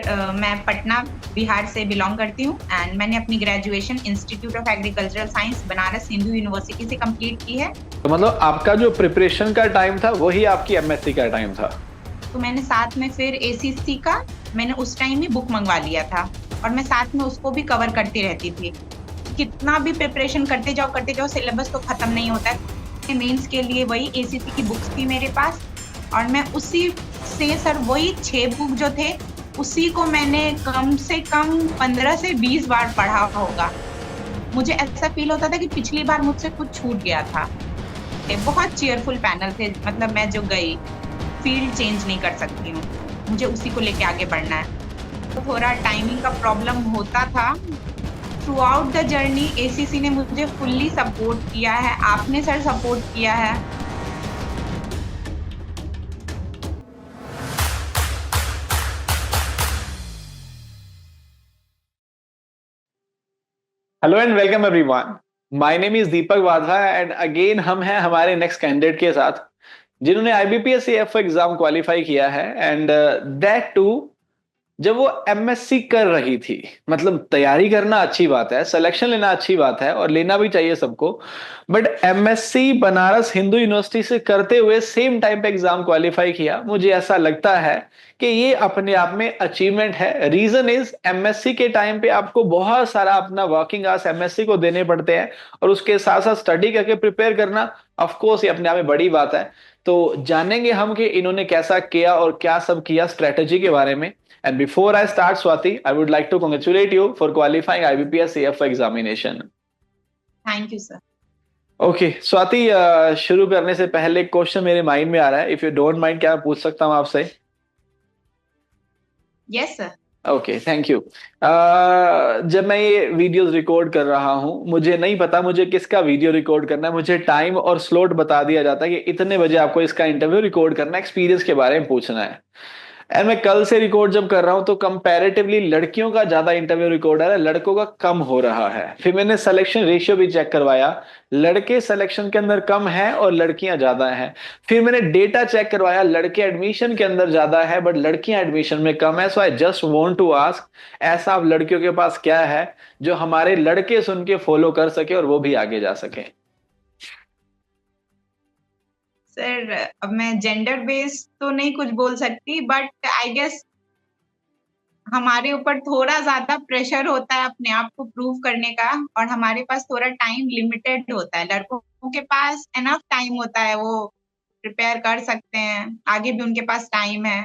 मैं पटना बिहार से बिलोंग करती हूँ एंड मैंने अपनी graduation institute of agricultural science Banaras Hindu university से कंप्लीट की है। तो मतलब आपका जो प्रिपरेशन का टाइम था वही आपकी एमएससी का टाइम था। तो मैंने साथ में फिर एसीसी का मैंने उस टाइम ही बुक मंगवा लिया था और मैं साथ में उसको भी कवर करती रहती थी। कितना भी प्रिपरेशन करते जाओ सिलेबस तो खत्म नहीं होता है। मेंस के लिए वही एसीसी की बुक्स थी मेरे पास और मैं उसी से सर वही 6 बुक जो थे उसी को मैंने कम से कम 15 से 20 बार पढ़ा होगा। मुझे ऐसा फील होता था कि पिछली बार मुझसे कुछ छूट गया था। बहुत चेयरफुल पैनल थे, मतलब मैं जो गई फील्ड चेंज नहीं कर सकती हूँ, मुझे उसी को लेके आगे बढ़ना है। तो थोड़ा टाइमिंग का प्रॉब्लम होता था। Through out the journey ACC ने मुझे फुल्ली सपोर्ट किया है, आपने सर सपोर्ट किया है। Hello and welcome everyone. My name is Deepak Wadha and again हम हैं हमारे नेक्स्ट कैंडिडेट के साथ जिन्होंने आईबीपीएस एफ एग्जाम क्वालिफाई किया है एंड दैट टू जब वो एमएससी कर रही थी। मतलब तैयारी करना अच्छी बात है, सिलेक्शन लेना अच्छी बात है और लेना भी चाहिए सबको, but MSc Banaras Hindu university से करते हुए सेम टाइम पे एग्जाम क्वालिफाई किया, मुझे ऐसा लगता है कि ये अपने आप में अचीवमेंट है। रीजन इज एमएससी के टाइम पे आपको बहुत सारा अपना वर्किंग आवर्स एमएससी को देने पड़ते हैं और उसके साथ साथ स्टडी करके प्रिपेयर करना ऑफ कोर्स ये अपने आप में बड़ी बात है। तो जानेंगे हम कि इन्होंने कैसा किया और क्या सब किया स्ट्रेटेजी के बारे में। And before I start, Swati, I would like to congratulate you for qualifying IBPS AF examination. Thank you sir. Okay Swati, शुरू करने से पहले एक क्वेश्चन मेरे माइंड में आ रहा है, इफ यू डोंट माइंड क्या मैं पूछ सकता हूँ आपसे? Yes sir. Okay, thank you. जब मैं ये वीडियोस रिकॉर्ड कर रहा हूँ मुझे नहीं पता मुझे किसका वीडियो रिकॉर्ड करना है, मुझे टाइम और स्लॉट बता दिया जाता है कि इतने बजे आपको इसका इंटरव्यू रिकॉर्ड करना है, एक्सपीरियंस के बारे में पूछना है। एंड मैं कल से रिकॉर्ड जब कर रहा हूं तो कंपैरेटिवली लड़कियों का ज्यादा इंटरव्यू रिकॉर्ड आ रहा है, लड़कों का कम हो रहा है। फिर मैंने सिलेक्शन रेशियो भी चेक करवाया, लड़के सिलेक्शन के अंदर कम है और लड़कियां ज्यादा हैं। फिर मैंने डेटा चेक करवाया, लड़के एडमिशन के अंदर ज्यादा है बट लड़कियां एडमिशन में कम है। So I just want to ask, ऐसा आप लड़कियों के पास क्या है जो हमारे लड़के सुन के फॉलो कर सके और वो भी आगे जा सके? सर अब मैं जेंडर बेस्ड तो नहीं कुछ बोल सकती, बट आई गेस हमारे ऊपर थोड़ा ज्यादा प्रेशर होता है अपने आप को प्रूव करने का और हमारे पास थोड़ा टाइम लिमिटेड होता है। लड़कों के पास एनफ टाइम होता है, वो प्रिपेयर कर सकते हैं, आगे भी उनके पास टाइम है।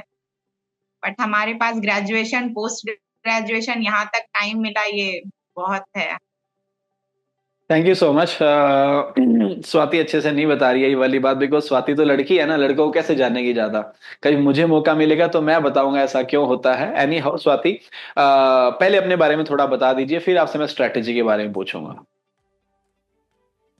बट हमारे पास ग्रेजुएशन पोस्ट ग्रेजुएशन यहाँ तक टाइम मिला, ये बहुत है। Thank you so much. Swati अच्छे से नहीं बता रही है ये वाली बात, बिकॉज स्वाति तो लड़की है ना, लड़कों को कैसे जानेगी ज्यादा। कभी मुझे मौका मिलेगा तो मैं बताऊंगा ऐसा क्यों होता है। एनी हाउ स्वाति, पहले अपने बारे में थोड़ा बता दीजिए, फिर आपसे मैं स्ट्रेटेजी के बारे में पूछूंगा।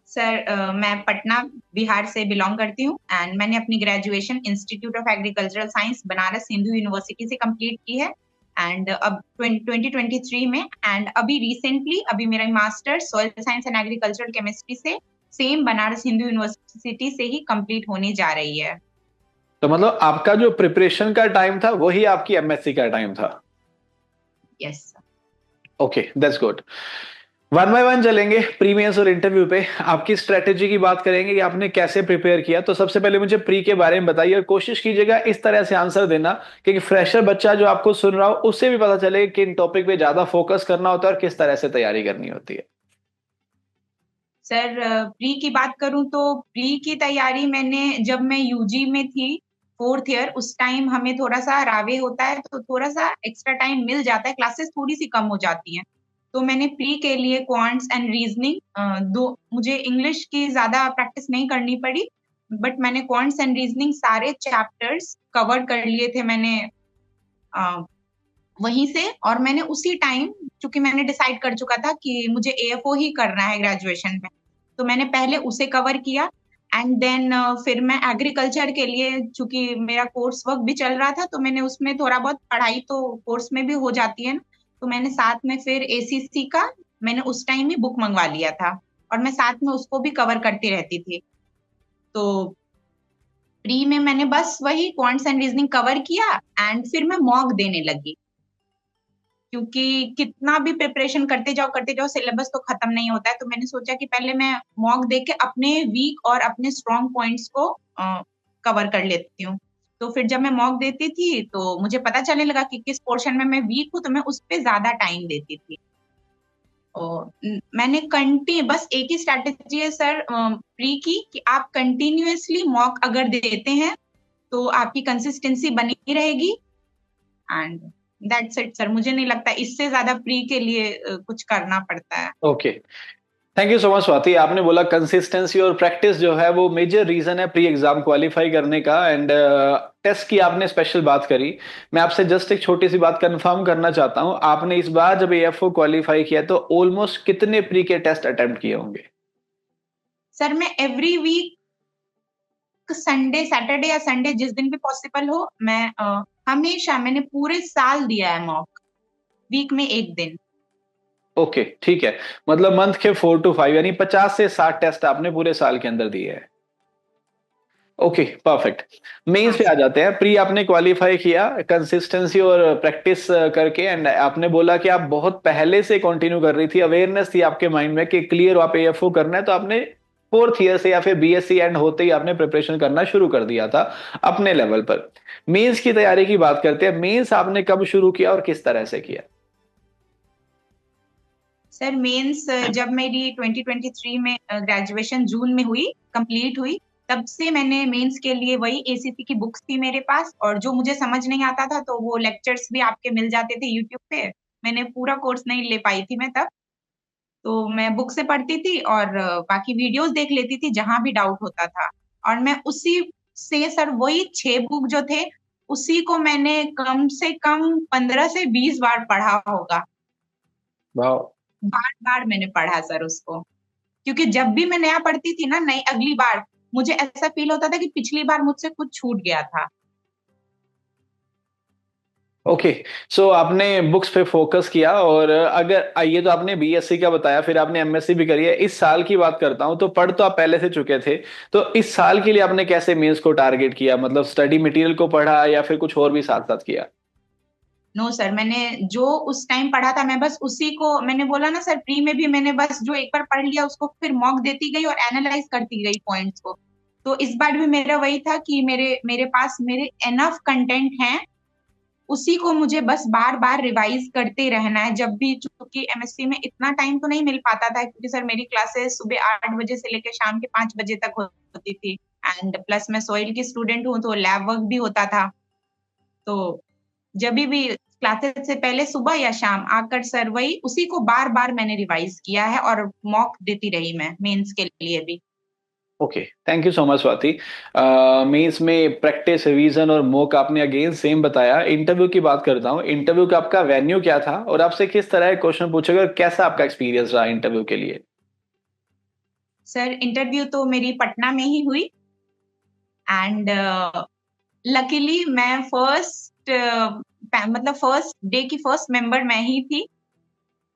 सर मैं पटना बिहार से बिलोंग करती हूँ एंड मैंने अपनी graduation institute of agricultural science Banaras Hindu university से कंप्लीट की है एंड अब 2023 में एंड अभी रिसेंटली अभी मेरा masters soil science and agricultural chemistry से सेम बनारस हिंदू यूनिवर्सिटी से ही कंप्लीट होने जा रही है। तो मतलब आपका जो प्रिपरेशन का टाइम था वही आपकी एमएससी का टाइम था? Yes. Okay, that's good. One by one चलेंगे प्रीमियर्स और इंटरव्यू पे। आपकी स्ट्रेटेजी की बात करेंगे कि आपने कैसे प्रिपेयर किया। तो सबसे पहले मुझे प्री के बारे में बताइए और कोशिश कीजिएगा इस तरह से आंसर देना कि फ्रेशर बच्चा जो आपको सुन रहा हो उससे भी पता चले कि इन टॉपिक पे ज्यादा फोकस करना होता है और किस तरह से तैयारी करनी होती है। सर प्री की बात करूं तो प्री की तैयारी मैंने जब मैं यूजी में थी 4th ईयर, उस टाइम हमें थोड़ा सा रावे होता है तो थोड़ा सा एक्स्ट्रा टाइम मिल जाता है, क्लासेस थोड़ी सी कम हो जाती हैं। तो मैंने प्री के लिए क्वांट्स एंड रीजनिंग दो, मुझे इंग्लिश की ज्यादा प्रैक्टिस नहीं करनी पड़ी बट मैंने क्वांट्स एंड रीजनिंग सारे चैप्टर्स कवर कर लिए थे मैंने वहीं से। और मैंने उसी टाइम, चूंकि मैंने डिसाइड कर चुका था कि मुझे एएफओ ही करना है ग्रेजुएशन में, तो मैंने पहले उसे कवर किया एंड देन फिर मैं एग्रीकल्चर के लिए, चूंकि मेरा कोर्स वर्क भी चल रहा था तो मैंने उसमें थोड़ा बहुत पढ़ाई तो कोर्स में भी हो जाती है ना, तो मैंने साथ में फिर एसीसी का मैंने उस टाइम ही बुक मंगवा लिया था और मैं साथ में उसको भी कवर करती रहती थी। तो प्री में मैंने बस वही क्वांट्स एंड रीजनिंग कवर किया एंड फिर मैं मॉक देने लगी। क्योंकि कितना भी प्रिपरेशन करते जाओ सिलेबस तो खत्म नहीं होता है। तो मैंने सोचा कि पहले मैं मॉक दे के अपने वीक और अपने स्ट्रॉन्ग पॉइंट्स को कवर कर लेती हूँ। तो फिर जब मैं मॉक देती थी तो मुझे पता चलने लगा कि किस पोर्शन में मैं वीक हूँ, तो मैं उस पर ज्यादा टाइम देती थी। मैंने बस एक ही स्ट्रैटेजी है सर प्री की, कि आप कंटिन्यूअसली मॉक अगर देते हैं तो आपकी कंसिस्टेंसी बनी रहेगी। एंड दैट्स इट सर, मुझे नहीं लगता इससे ज्यादा प्री के लिए कुछ करना पड़ता है। Okay, thank you so much Swati. आपने बोला कंसिस्टेंसी और प्रैक्टिस जो है वो मेजर रीजन है प्री एग्जाम क्वालिफाई करने का, एंड टेस्ट की आपने स्पेशल बात करी। मैं आपसे जस्ट एक छोटी सी बात कंफर्म करना चाहता हूं, आपने इस बार जब एएफओ क्वालिफाई किया तो ऑलमोस्ट कितने प्री के टेस्ट अटेम्प्ट किए होंगे? सर मैं एवरी वीक संडे, सैटरडे या संडे जिस दिन भी पॉसिबल हो, मैं हमेशा, मैंने पूरे साल दिया है मॉक, वीक में एक दिन। ओके ठीक है, मतलब मंथ के 4 to 5 यानी 50 से 60 टेस्ट आपने पूरे साल के अंदर दिए हैं। Okay perfect. मेंस हाँ पे आ सर। जाते हैं। प्री आपने क्वालिफाई किया कंसिस्टेंसी और प्रैक्टिस करके, एंड आपने बोला कि आप बहुत पहले से कंटिन्यू कर रही थी, अवेयरनेस थी आपके माइंड में कि क्लियर आप एएफओ करना है, तो आपने 4th ईयर से या फिर बीएससी एंड होते ही आपने प्रिपरेशन करना शुरू कर दिया था अपने लेवल पर। मेंस की तैयारी की बात करते हैं, मेंस आपने कब शुरू किया और किस तरह से किया? सर मेंस जब मेरी 2023 में ग्रेजुएशन जून में हुई, कंप्लीट हुई, तब से मैंने मेंस के लिए वही एसीसी की बुक्स थी मेरे पास, और जो मुझे समझ नहीं आता था तो वो लेक्चर्स भी आपके मिल जाते थे यूट्यूब पे। मैंने पूरा कोर्स नहीं ले पाई थी मैं तब, तो मैं बुक से पढ़ती थी और बाकी वीडियोस देख लेती थी जहां भी डाउट होता था। और मैं उसी से सर वही 6 बुक जो थे, उसी को मैंने कम से कम 15 से 20 बार पढ़ा होगा। वाह। बार बार मैंने पढ़ा सर उसको, क्योंकि जब भी मैं नया पढ़ती थी ना, नई अगली बार मुझे ऐसा फील होता था कि पिछली बार मुझसे कुछ छूट गया था। ओके, सो आपने बुक्स पे फोकस किया, और अगर ये तो आपने बीएससी का बताया, फिर आपने एमएससी भी करी है। इस साल की बात करता हूं तो पढ़ तो आप पहले से चुके थे, तो इस साल के लिए आपने कैसे मेंस को टारगेट किया? मतलब स्टडी मटेरियल को पढ़ा या फिर कुछ और भी साथ साथ किया? नो सर, मैंने जो उस टाइम पढ़ा था मैं बस उसी को, मैंने बोला ना सर, प्री में भी मैंने बस जो एक बार पढ़ लिया उसको फिर मॉक देती गई और एनालाइज करती गई पॉइंट्स को। तो इस बार भी मेरा वही था कि मेरे मेरे पास मेरे एनफ कंटेंट हैं, उसी को मुझे बस बार बार रिवाइज करते रहना है जब भी। चूंकि एमएससी में इतना टाइम तो नहीं मिल पाता था, क्योंकि सर मेरी क्लासेस सुबह 8 बजे से लेकर शाम के 5 बजे तक होती थी, एंड प्लस मैं सोइल की स्टूडेंट हूँ तो लैब वर्क भी होता था। तो जब भी क्लासेस से पहले सुबह या शाम आकर सर वही उसी को बार बार मैंने रिवाइज किया है और मॉक देती रही मैं मेंस के लिए भी। Okay, thank you so much Swati. Mains में प्रैक्टिस, रिवीजन और मॉक आपने अगेन सेम बताया। इंटरव्यू की बात करता हूँ, इंटरव्यू का आपका वेन्यू क्या था और आपसे किस तरह के क्वेश्चन पूछे गए और कैसा आपका एक्सपीरियंस रहा इंटरव्यू के लिए? सर इंटरव्यू तो मेरी पटना में ही हुई, एंड लकीली मैं मतलब फर्स्ट डे की फर्स्ट मेंबर मैं ही थी।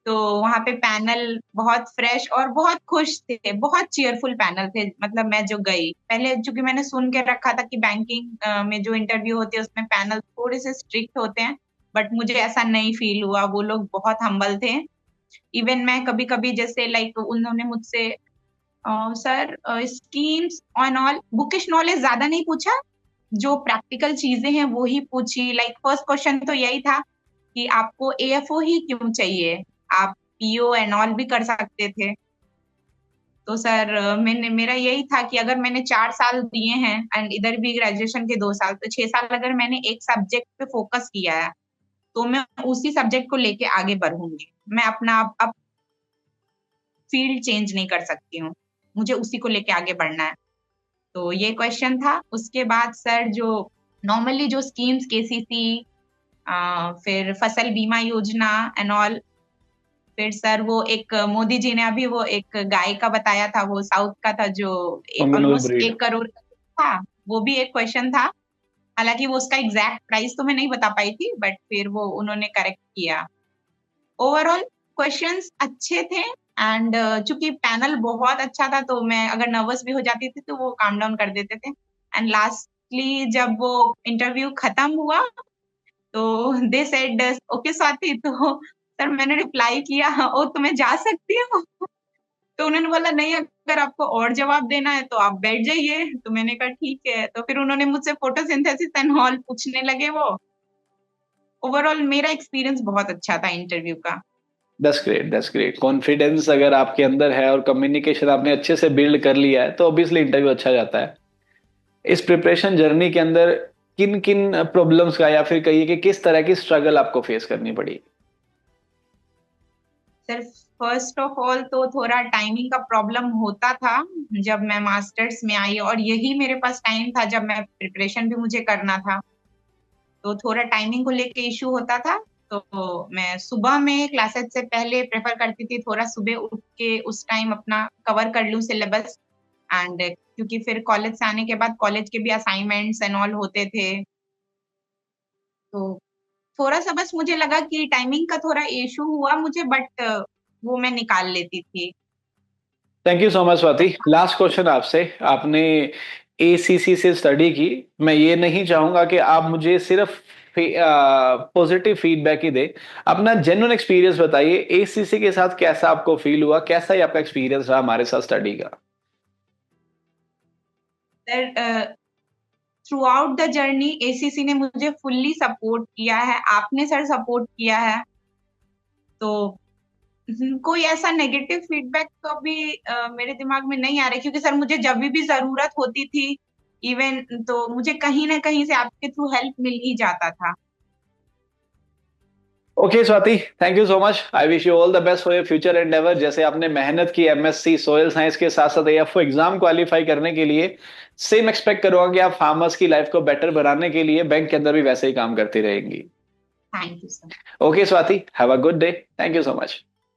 तो वहां पे पैनल बहुत फ्रेश और बहुत खुश थे, बहुत चीयरफुल पैनल थे। मतलब मैं जो गई पहले, चूंकि मैंने सुन के रखा था कि बैंकिंग में जो इंटरव्यू होते हैं उसमें पैनल थोड़े से स्ट्रिक्ट होते हैं, बट मुझे ऐसा नहीं फील हुआ। वो लोग बहुत हम्बल थे। इवन मैं कभी कभी जैसे लाइक उन्होंने मुझसे sir schemes on all, bookish knowledge ज्यादा नहीं पूछा, जो प्रैक्टिकल चीजें हैं वो ही पूछी। लाइक फर्स्ट क्वेश्चन तो यही था कि आपको एएफओ ही क्यों चाहिए, आप पीओ एंड ऑल भी कर सकते थे। तो सर मेरा यही था कि अगर मैंने 4 साल दिए हैं एंड इधर भी ग्रेजुएशन के 2 साल, तो 6 साल अगर मैंने एक सब्जेक्ट पे फोकस किया है तो मैं उसी सब्जेक्ट को लेके आगे बढ़ूंगी। मैं अपना अब फील्ड चेंज नहीं कर सकती हूँ, मुझे उसी को लेके आगे बढ़ना है। तो ये क्वेश्चन था। उसके बाद सर जो नॉर्मली जो स्कीम्स केसीसी, फिर फसल बीमा योजना एंड ऑल, फिर सर वो एक मोदी जी ने अभी वो एक गाय का बताया था, वो साउथ का था जो पंगनूर ऑलमोस्ट ब्रीड। 1 करोड़ का था, वो भी एक क्वेश्चन था। हालांकि वो उसका एग्जैक्ट प्राइस तो मैं नहीं बता पाई थी, बट फिर वो उन्होंने करेक्ट किया। ओवरऑल क्वेश्चंस अच्छे थे, एंड चूंकि पैनल बहुत अच्छा था तो मैं अगर नर्वस भी हो जाती थी तो वो काम डाउन कर देते थे। एंड लास्टली जब वो इंटरव्यू खत्म हुआ तो दे सेड ओके स्वाति, तो सर मैंने रिप्लाई किया ओ तुम्हें जा सकती हो? तो उन्होंने बोला नहीं, अगर आपको और जवाब देना है तो आप बैठ जाइए। तो मैंने कहा ठीक है। तो फिर उन्होंने मुझसे फोटोसिंथेसिस एंड ऑल पूछने लगे वो। ओवरऑल मेरा एक्सपीरियंस बहुत अच्छा था इंटरव्यू का। That's great, that's great. Confidence अगर आपके अंदर है और कम्युनिकेशन आपने अच्छे से बिल्ड कर लिया है तो ऑब्वियसली इंटरव्यू अच्छा जाता है। इस प्रिपरेशन जर्नी के अंदर किन किन प्रॉब्लम्स का या फिर कहिए कि किस तरह की स्ट्रगल आपको फेस करनी पड़ी? सर फर्स्ट ऑफ ऑल तो थोड़ा टाइमिंग का प्रॉब्लम होता था जब मैं मास्टर्स में आई, और यही मेरे पास टाइम था जब मैं प्रिपरेशन भी मुझे करना था। तो थोड़ा टाइमिंग को लेके इशू होता था। तो मैं सुबह में क्लासेस से पहले प्रेफर करती थी थोड़ा सुबह उठ के उस टाइम अपना कवर कर लूं सिलेबस। एंड क्योंकि फिर कॉलेज से आने के बाद कॉलेज के भी असाइनमेंट्स एंड ऑल होते थे, तो थोड़ा सा बस मुझे लगा कि टाइमिंग का थोड़ा इशू हुआ मुझे, बट वो मैं निकाल लेती थी। Thank you so much Swati. Last question आपसे, आपने एसीसी से स्टडी की। मैं ये नहीं चाहूंगा कि आप मुझे सिर्फ पॉजिटिव फीडबैक ही दे, अपना जेन्युइन एक्सपीरियंस बताइए। एसीसी के साथ कैसा आपको फील हुआ, कैसा ही आपका एक्सपीरियंस रहा हमारे साथ स्टडी का? Sir through out the journey ACC ने मुझे फुल्ली सपोर्ट किया है, आपने सर सपोर्ट किया है। तो कोई ऐसा नेगेटिव फीडबैक तो अभी मेरे दिमाग में नहीं आ रहा, क्योंकि सर मुझे जब भी जरूरत होती थी इवन, तो मुझे कहीं ना कहीं से आपके थ्रू हेल्प मिल ही जाता था। Okay Swati, thank you so much. I wish you all the best for your future Endeavour. जैसे आपने मेहनत की एमएससी सॉइल साइंस के साथ साथ एएफओ एग्जाम क्वालिफाई करने के लिए, सेम एक्सपेक्ट करूंगा कि आप फार्मर्स की लाइफ को बेटर बनाने के लिए बैंक के अंदर भी वैसे ही काम करती रहेंगी। Thank you sir. Okay Swati, have a good day. Thank you so much.